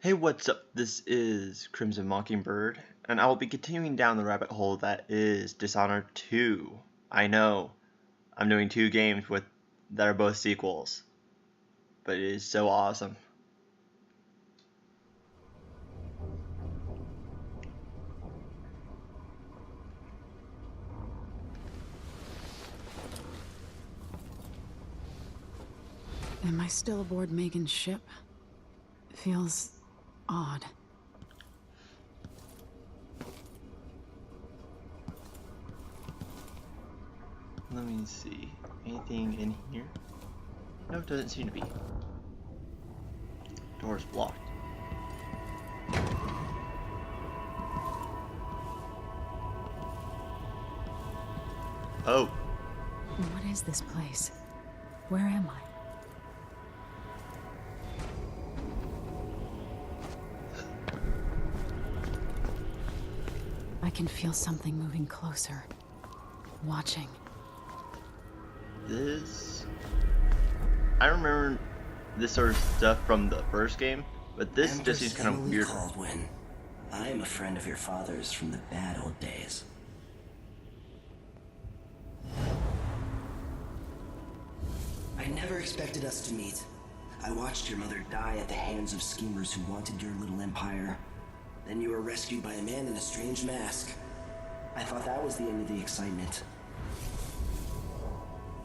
Hey, what's up? This is Crimson Mockingbird, and I will be continuing down the rabbit hole that is Dishonored 2. I know, I'm doing two games that are both sequels, but it is so awesome. Am I still aboard Megan's ship? Feels odd. Let me see. Anything in here? No, it doesn't seem to be. Door's blocked. Oh. What is this place? Where am I? I can feel something moving closer. Watching. I remember this sort of stuff from the first game, but this just seems kind of weird. Caldwin. I am a friend of your father's from the bad old days. I never expected us to meet. I watched your mother die at the hands of schemers who wanted your little empire. Then you were rescued by a man in a strange mask. I thought that was the end of the excitement.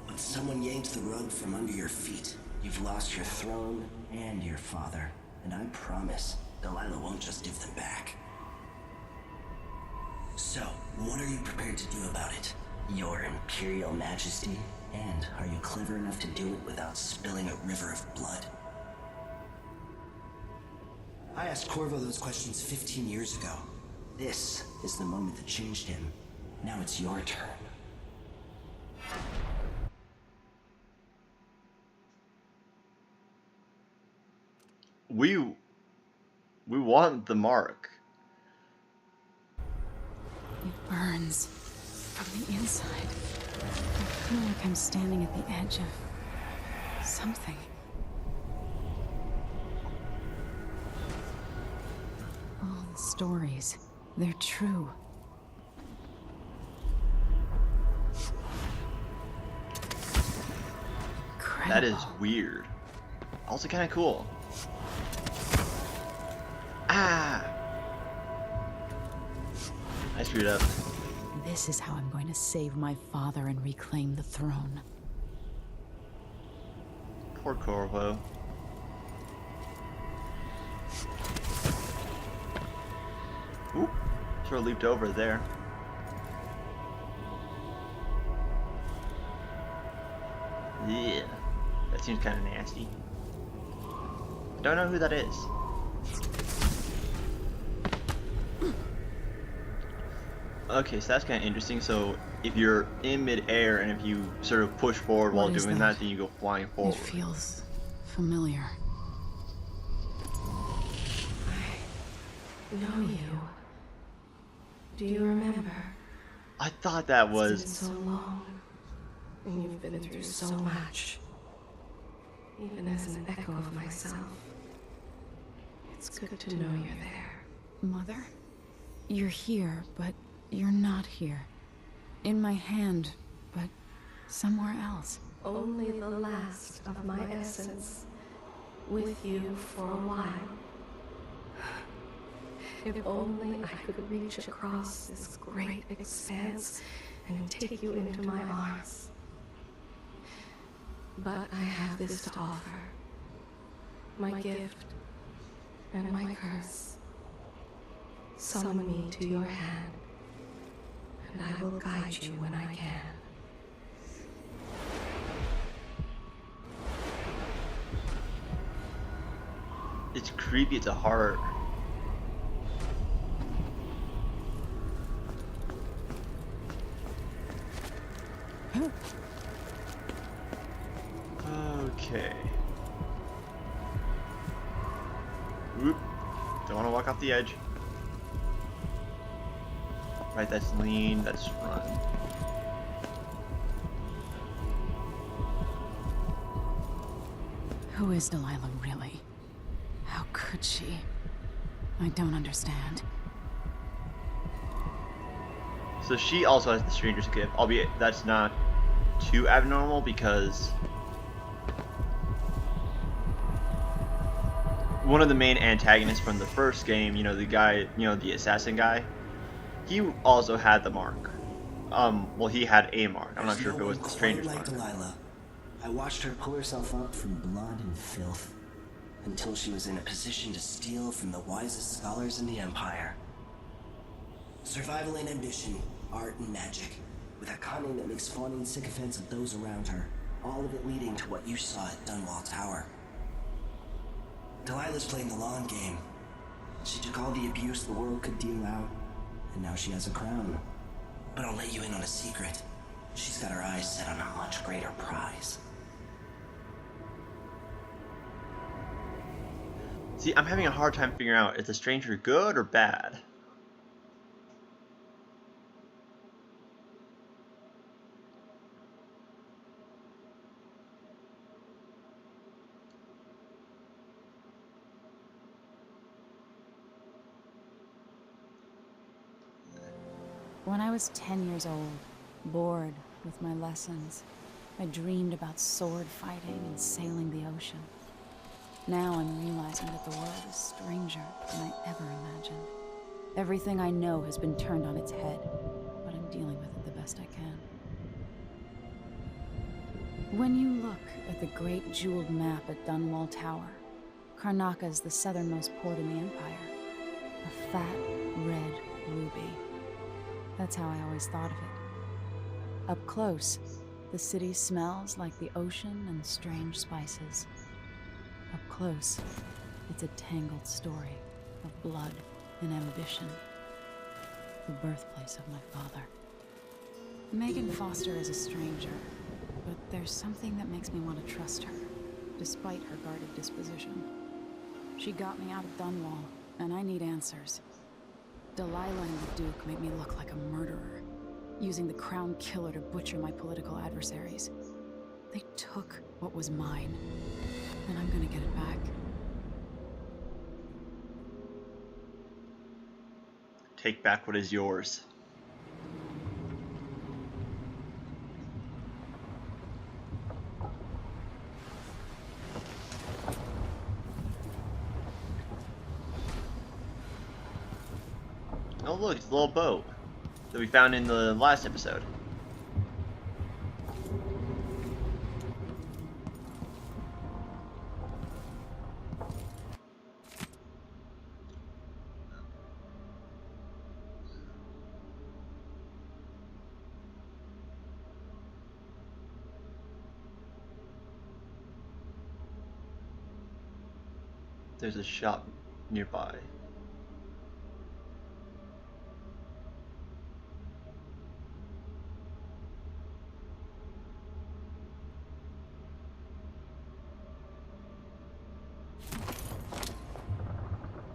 But someone yanked the rug from under your feet. You've lost your throne and your father. And I promise, Delilah won't just give them back. So, what are you prepared to do about it? Your Imperial Majesty? And are you clever enough to do it without spilling a river of blood? I asked Corvo those questions 15 years ago. This is the moment that changed him. Now it's your turn. We want the mark. It burns from the inside. I feel like I'm standing at the edge of something. All the stories, they're true. Incredible. That is weird. Also kind of cool. Ah! I screwed up. This is how I'm going to save my father and reclaim the throne. Poor Corvo. Oop. Sort of leaped over there. Yeah. That seems kind of nasty. Don't know who that is. Okay, so that's kind of interesting. So if you're in mid-air and if you sort of push forward while doing that, then you go flying forward. It feels familiar. I know you. Do you remember? I thought that It's been was... so long, and you've been through so much. Even as an echo of myself, it's good to know you're there. Mother? You're here, but you're not here. In my hand, but somewhere else. Only the last of my essence, with you for a while. If only I could reach across this great expanse and take you into my arms. But I have this to offer. My gift and my curse. Summon me to your hand, and I will guide you when I can. It's creepy, it's a horror. Okay. Whoop. Don't want to walk off the edge. Right, that's lean, that's run. Who is Delilah really? How could she? I don't understand. So she also has the stranger's gift, albeit that's not too abnormal because one of the main antagonists from the first game, you know, the guy, you know, the assassin guy, he also had the mark. Well, he had a mark. I'm not sure if it was the stranger's mark. Delilah. I watched her pull herself up from blood and filth until she was in a position to steal from the wisest scholars in the Empire. Survival and ambition, art and magic, with a cunning that makes fawning sycophants of those around her, all of it leading to what you saw at Dunwall Tower. Delilah's playing the long game. She took all the abuse the world could deal out, and now she has a crown. But I'll let you in on a secret. She's got her eyes set on a much greater prize. See, I'm having a hard time figuring out, is the stranger good or bad? When I was 10 years old, bored with my lessons, I dreamed about sword fighting and sailing the ocean. Now I'm realizing that the world is stranger than I ever imagined. Everything I know has been turned on its head, but I'm dealing with it the best I can. When you look at the great jeweled map at Dunwall Tower, Karnaca is the southernmost port in the Empire. A fat, red ruby. That's how I always thought of it. Up close, the city smells like the ocean and strange spices. Up close, it's a tangled story of blood and ambition. The birthplace of my father. Megan Foster is a stranger, but there's something that makes me want to trust her, despite her guarded disposition. She got me out of Dunwall, and I need answers. Delilah and the Duke made me look like a murderer, using the Crown Killer to butcher my political adversaries. They took what was mine, and I'm gonna get it back. Take back what is yours. Oh look, it's the little boat that we found in the last episode. There's a shop nearby.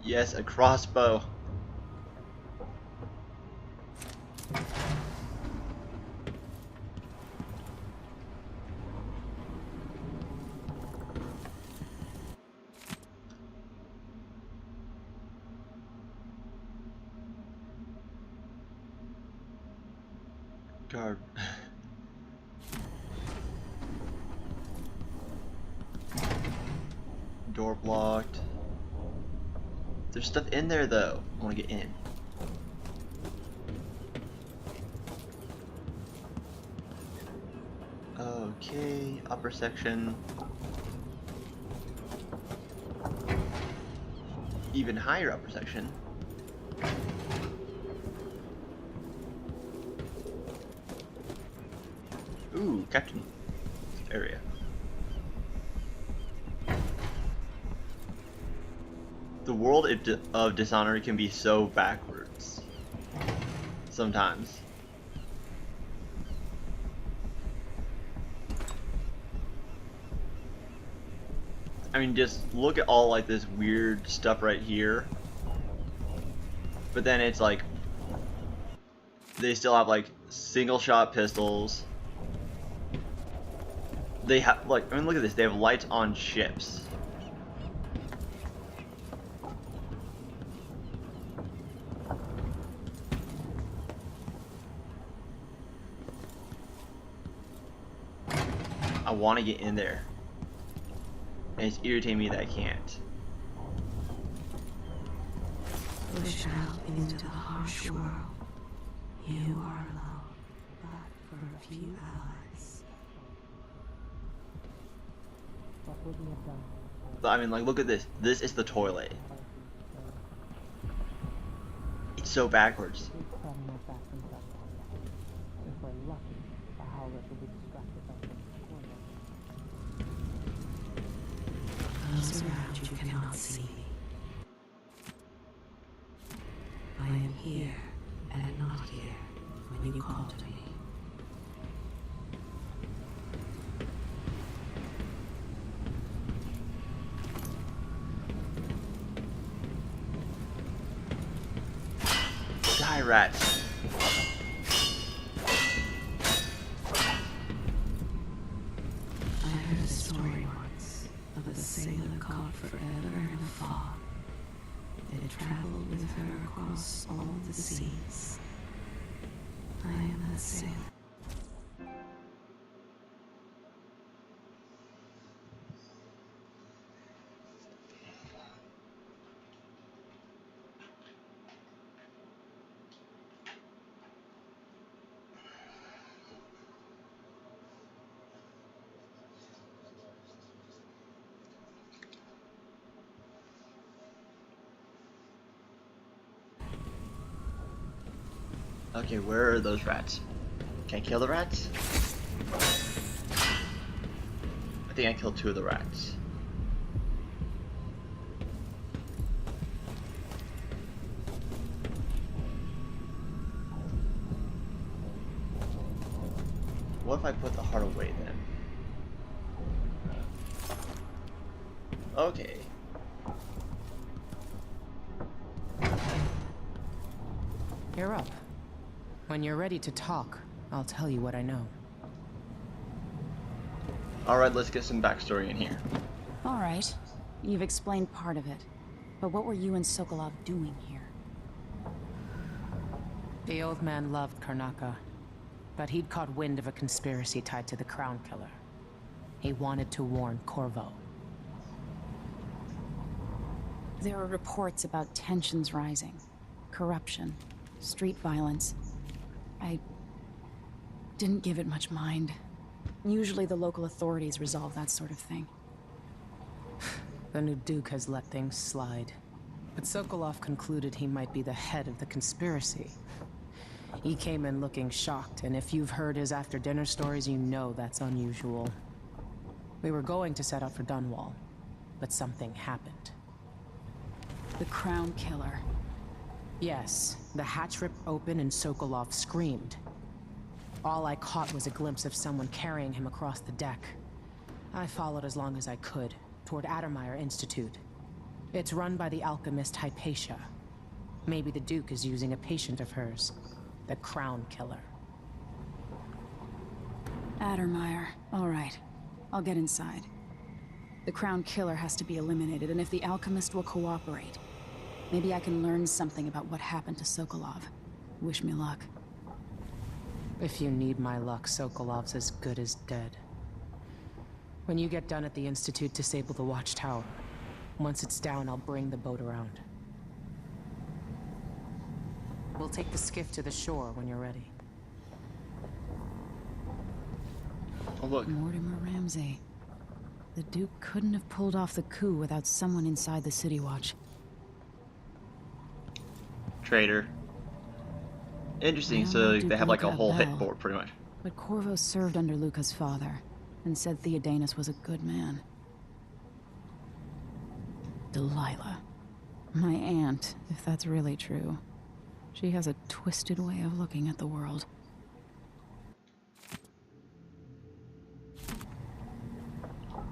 Yes, a crossbow. Guard. Door blocked. There's stuff in there though. I want to get in. Okay, upper section. Even higher upper section. Ooh, captain area. The world of Dishonored can be so backwards sometimes. I mean, just look at all like this weird stuff right here. But then it's like they still have like single shot pistols. They have like, I mean, look at this. They have lights on ships. want to get in there. And it's irritating me that I can't. Push out into the harsh world. You are alone, but for a few hours. But I mean, like, look at this. This is the toilet. It's so backwards. Those around you cannot see me. I am here and not here when you call to me. Die, rats. I heard a story once of a sailor caught forever in a fog. It traveled with her across all the seas. I am that sailor. Okay, where are those rats? Can I kill the rats? I think I killed 2 of the rats. What if I put the heart away then? Okay. You're up. When you're ready to talk, I'll tell you what I know. Alright, let's get some backstory in here. All right. You've explained part of it. But what were you and Sokolov doing here? The old man loved Karnaka, but he'd caught wind of a conspiracy tied to the Crown Killer. He wanted to warn Corvo. There were reports about tensions rising, corruption, street violence. I didn't give it much mind. Usually the local authorities resolve that sort of thing. The new Duke has let things slide. But Sokolov concluded he might be the head of the conspiracy. He came in looking shocked, and if you've heard his after-dinner stories, you know that's unusual. We were going to set out for Dunwall, but something happened. The Crown Killer. Yes, the hatch ripped open and Sokolov screamed. All I caught was a glimpse of someone carrying him across the deck. I followed as long as I could, toward Addermeyer Institute. It's run by the alchemist Hypatia. Maybe the Duke is using a patient of hers, the Crown Killer. Addermeyer. All right. I'll get inside. The Crown Killer has to be eliminated, and if the alchemist will cooperate, maybe I can learn something about what happened to Sokolov. Wish me luck. If you need my luck, Sokolov's as good as dead. When you get done at the Institute, disable the watchtower. Once it's down, I'll bring the boat around. We'll take the skiff to the shore when you're ready. Oh, look. Mortimer Ramsey. The Duke couldn't have pulled off the coup without someone inside the City Watch. Traitor. Interesting, Well, so Duke they have like a Luca whole hit Bell. board, pretty much. But Corvo served under Luca's father, and said Theodanis was a good man. Delilah. My aunt, if that's really true. She has a twisted way of looking at the world.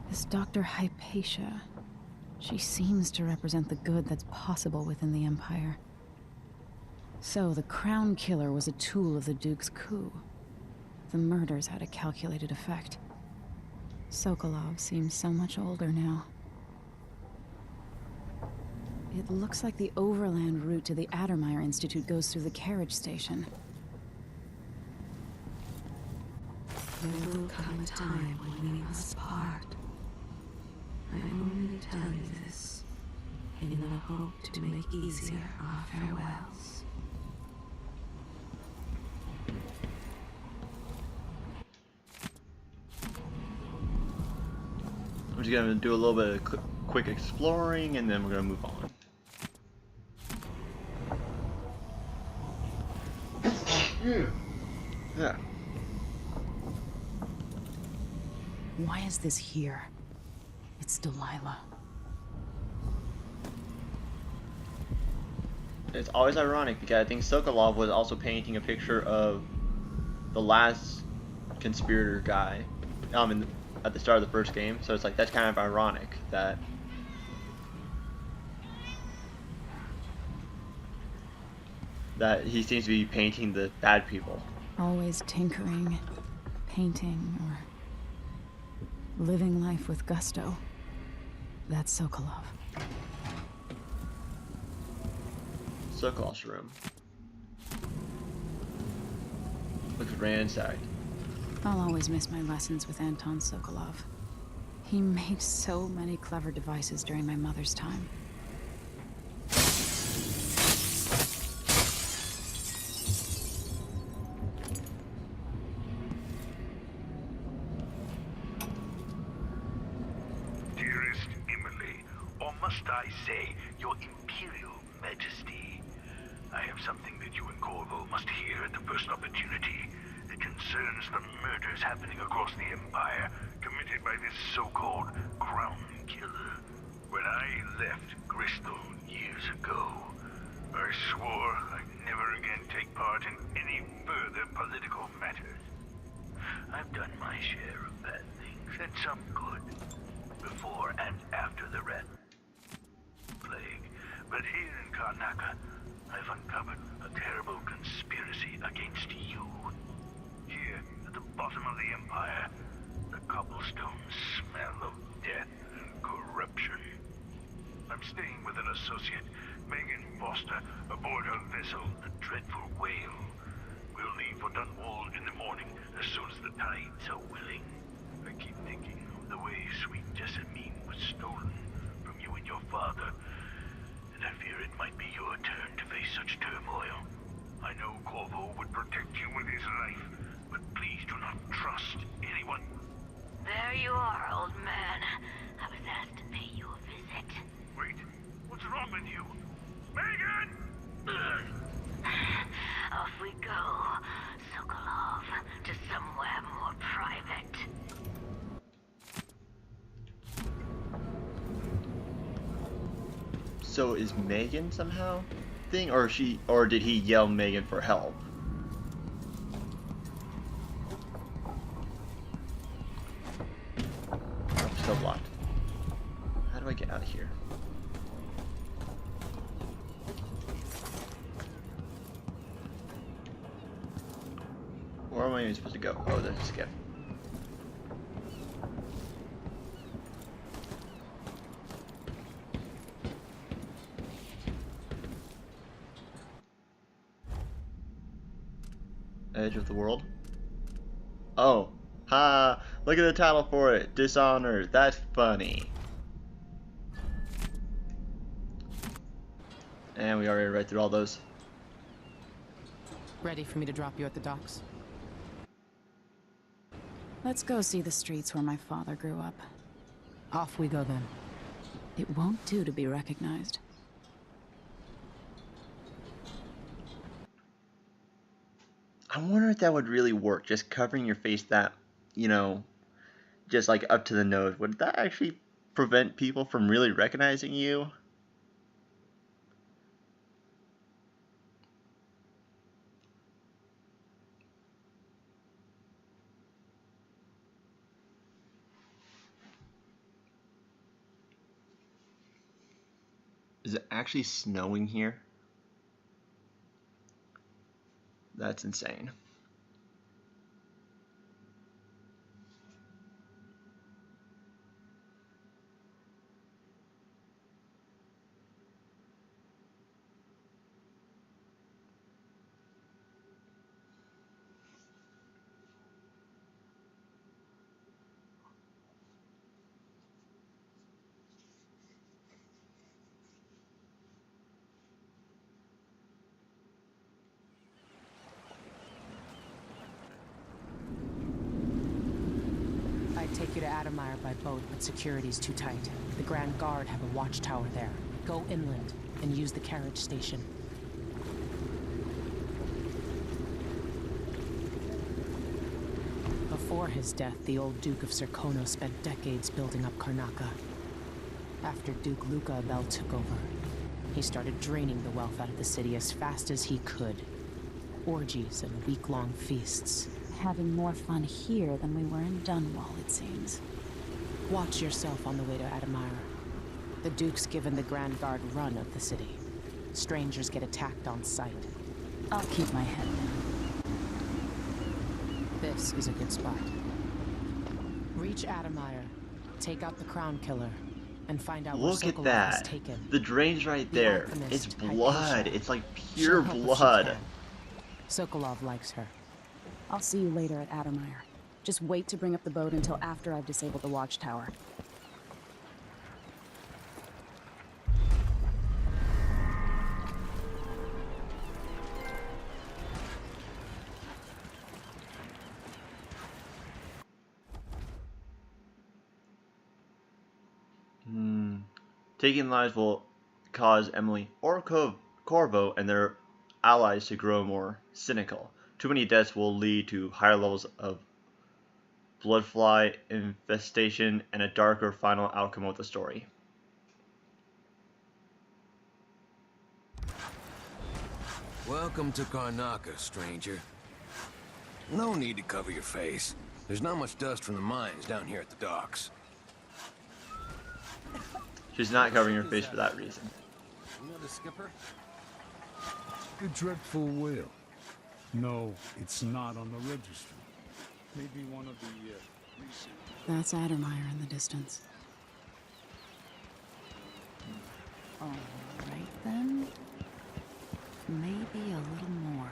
This Dr. Hypatia. She seems to represent the good that's possible within the Empire. So, the Crown Killer was a tool of the Duke's coup. The murders had a calculated effect. Sokolov seems so much older now. It looks like the overland route to the Addermeyer Institute goes through the carriage station. There will come a time when we must part. I only tell you this in the hope to make easier our farewells. I'm just gonna do a little bit of quick exploring, and then we're gonna move on. Yeah. Why is this here? It's Delilah. It's always ironic because I think Sokolov was also painting a picture of the last conspirator guy, at the start of the first game. So it's like that's kind of ironic that he seems to be painting the bad people. Always tinkering, painting, or living life with gusto. That's Sokolov. Sokolov's room looks ransacked. I'll always miss my lessons with Anton Sokolov. He made so many clever devices during my mother's time. Dearest Emily, or must I say, your Imperial Majesty, I have something that you and Corvo must hear at the first opportunity. It concerns the murders happening across the Empire, committed by this so-called Crown Killer. When I left Bristol years ago, I swore I'd never again take part in any further political matters. I've done my share of bad things, and some good, before and after the Red Plague. But here in Karnaca, I've uncovered a terrible conspiracy against you. Here, at the bottom of the Empire, the cobblestones smell of death and corruption. I'm staying with an associate, Megan Foster, aboard her vessel, the Dreadful Whale. We'll leave for Dunwall in the morning, as soon as the tides are willing. I keep thinking of the way sweet Jessamine was stolen from you and your father, and I fear it might be your turn to face such turmoil. I know Corvo would protect you with his life, but please do not trust anyone. There you are, old man. I was asked to pay you a visit. Wait, what's wrong with you? Megan! Off we go, Sokolov, to somewhere more private. So is Megan somehow thing, or did he yell Megan for help? Oh, still blocked. How do I get out of here? Where am I even supposed to go? Oh, there's a skip. Edge of the world. Oh, ha! Look at the title for it. Dishonored. That's funny. And we already read through all those. Ready for me to drop you at the docks? Let's go see the streets where my father grew up. Off we go then. It won't do to be recognized. I wonder if that would really work, just covering your face that, just like up to the nose. Would that actually prevent people from really recognizing you? Is it actually snowing here? That's insane. Take you to Adamire by boat, but security's too tight. The Grand Guard have a watchtower there. Go inland and use the carriage station. Before his death, the old Duke of Serkono spent decades building up Karnaca. After Duke Luca Abel took over, he started draining the wealth out of the city as fast as he could. Orgies and week-long feasts. Having more fun here than we were in Dunwall, it seems. Watch yourself on the way to Adamire. The Duke's given the Grand Guard run of the city. Strangers get attacked on sight. I'll keep my head down. This is a good spot. Reach Adamire, take out the Crown Killer, and find out where Look at Sokolov that. has taken. The drain's right there. It's alchemist, blood. Hypatia. It's like She'll pure help if she blood. can. Sokolov likes her. I'll see you later at Adamire. Just wait to bring up the boat until after I've disabled the watchtower. Taking lives will cause Emily or Corvo and their allies to grow more cynical. Too many deaths will lead to higher levels of bloodfly infestation and a darker final outcome of the story. Welcome to Karnaca, stranger. No need to cover your face. There's not much dust from the mines down here at the docks. She's not covering her face for that reason. You know the skipper? The dreadful whale. No, it's not on the registry. Maybe one of the recent... That's Adamire in the distance. All right, then. Maybe a little more.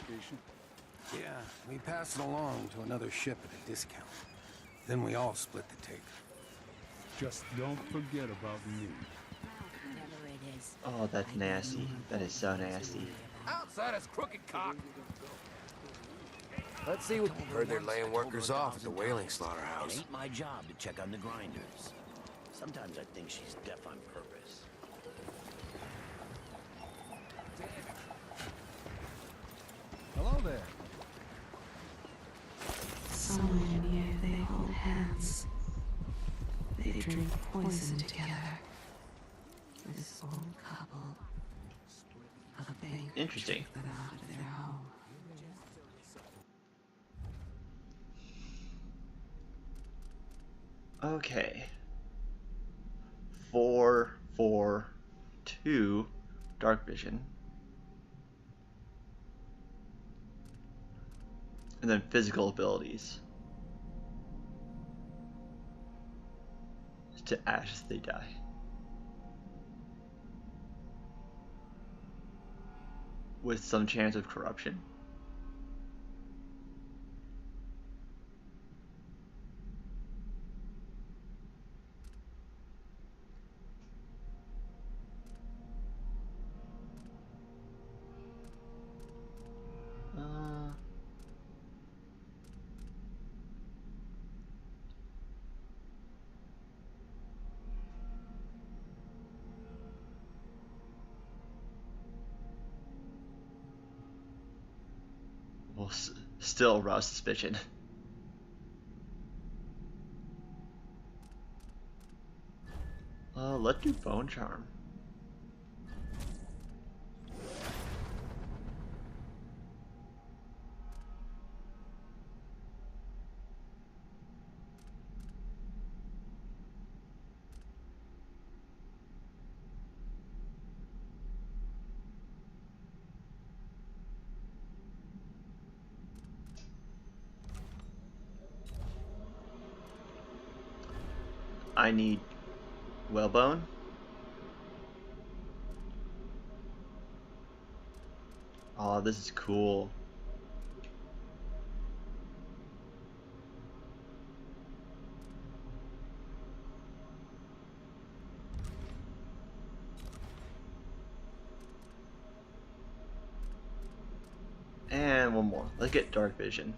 confiscation. Yeah, we pass it along to another ship at a discount. Then we all split the take. Just don't forget about me. Oh, that's nasty. That is so nasty. Outside us, crooked cock! Let's see what... Heard they're laying workers off at the whaling slaughterhouse. It ain't my job to check on the grinders. Sometimes I think she's deaf on purpose. Hello there. Somewhere near they hold hands. They drink poison together. This old couple. A bank Interesting. took them out of their home. Okay. 4, 4, 2, dark vision. And then physical abilities. To ash as they die. With some chance of corruption. Will still arouse suspicion. Let's do bone charm. I need whalebone. Oh, this is cool. And one more. Let's get dark vision.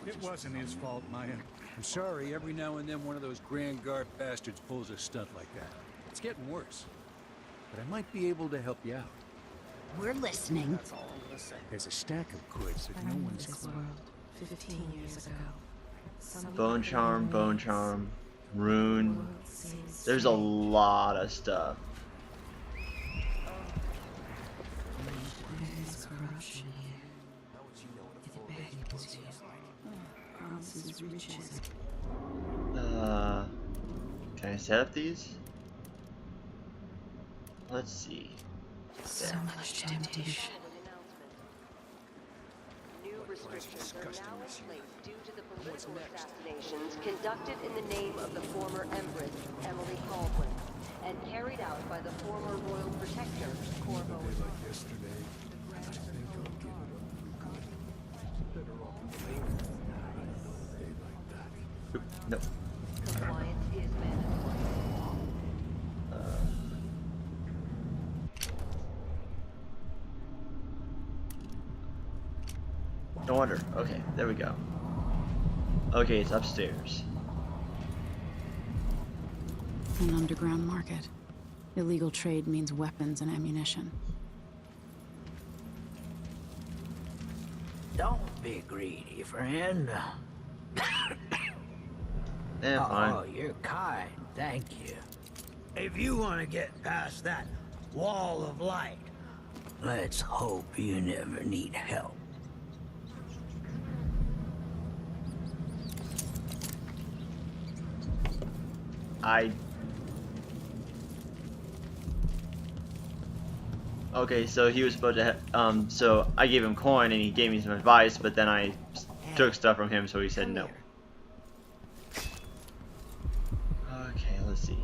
It wasn't his fault, Maya. I'm sorry, every now and then one of those Grand Guard bastards pulls a stunt like that. It's getting worse. But I might be able to help you out. We're listening. That's all I'm gonna say. There's a stack of goods that no one's This world 15 years ago. Bone charm, rune. There's a lot of stuff. There's corruption here. It beckons you. Promises riches. Can I set up these? Let's see. So much temptation. New restrictions are now in place due to the political assassinations conducted in the name of the former Empress, Emily Caldwell, and carried out by the former Royal Protector, Corvo. Like yesterday, I think I'll give it up for good. Better off in the day like that. Oop, no. Compliance is mandatory. No wonder. Okay, there we go. Okay, it's upstairs. An underground market. Illegal trade means weapons and ammunition. Don't be greedy, friend. Yeah, fine. Oh, you're kind. Thank you. If you want to get past that wall of light, let's hope you never need help. Okay, so he was supposed to so I gave him coin and he gave me some advice, but then I took stuff from him, so he said no. Okay, let's see.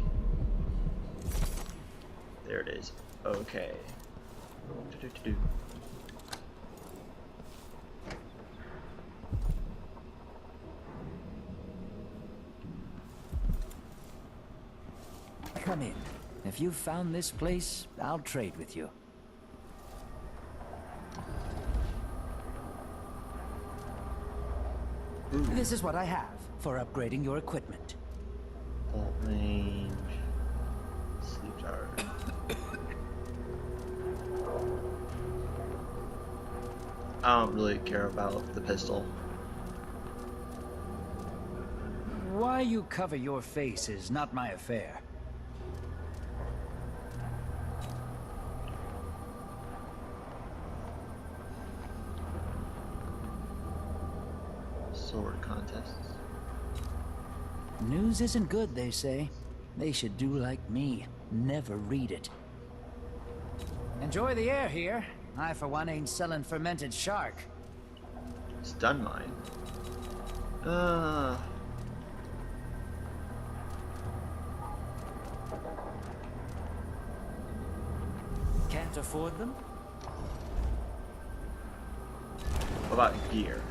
There it is. Okay. Come in. If you've found this place, I'll trade with you. This is what I have for upgrading your equipment. Bolt range. Sleep tower. I don't really care about the pistol. Why you cover your face is not my affair. Sword contests. News isn't good, they say. They should do like me. Never read it. Enjoy the air here. I, for one, ain't selling fermented shark. Stun mine. Can't afford them? What about gear?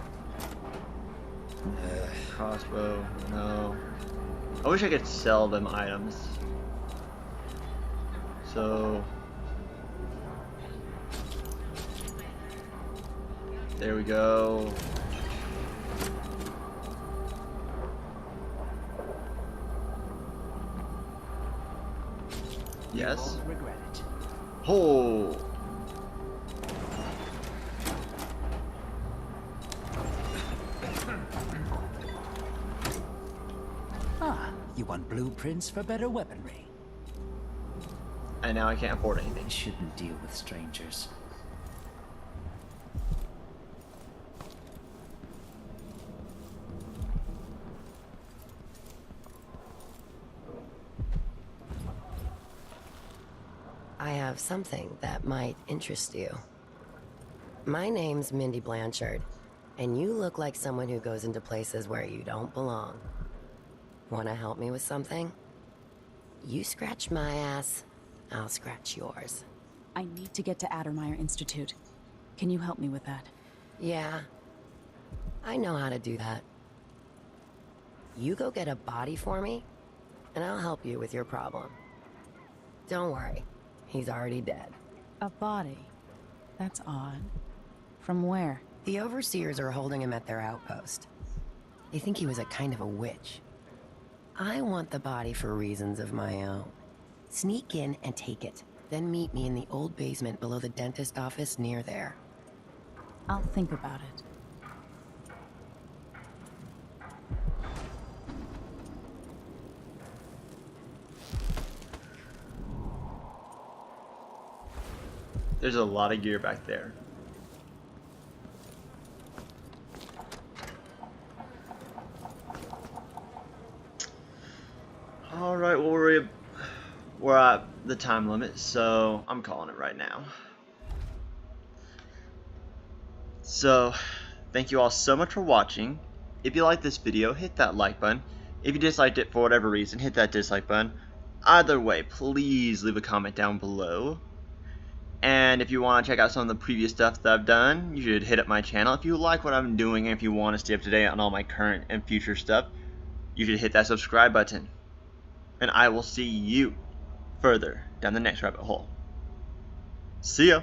Crossbow, no. I wish I could sell them items. So there we go. Yes. Regret it. Oh. Ah, you want blueprints for better weaponry. And now I can't afford anything. Shouldn't deal with strangers. I have something that might interest you. My name's Mindy Blanchard, and you look like someone who goes into places where you don't belong. Wanna help me with something? You scratch my ass, I'll scratch yours. I need to get to Addermeyer Institute. Can you help me with that? Yeah, I know how to do that. You go get a body for me, and I'll help you with your problem. Don't worry, He's already dead. A body? That's odd. From where? The overseers are holding him at their outpost. They think he was a kind of a witch. I want the body for reasons of my own. Sneak in and take it. Then meet me in the old basement below the dentist office near there. I'll think about it. There's a lot of gear back there. Alright, well we're at the time limit, so I'm calling it right now. So, thank you all so much for watching. If you liked this video, hit that like button. If you disliked it for whatever reason, hit that dislike button. Either way, please leave a comment down below. And if you want to check out some of the previous stuff that I've done, you should hit up my channel. If you like what I'm doing and if you want to stay up to date on all my current and future stuff, you should hit that subscribe button. And I will see you further down the next rabbit hole. See ya!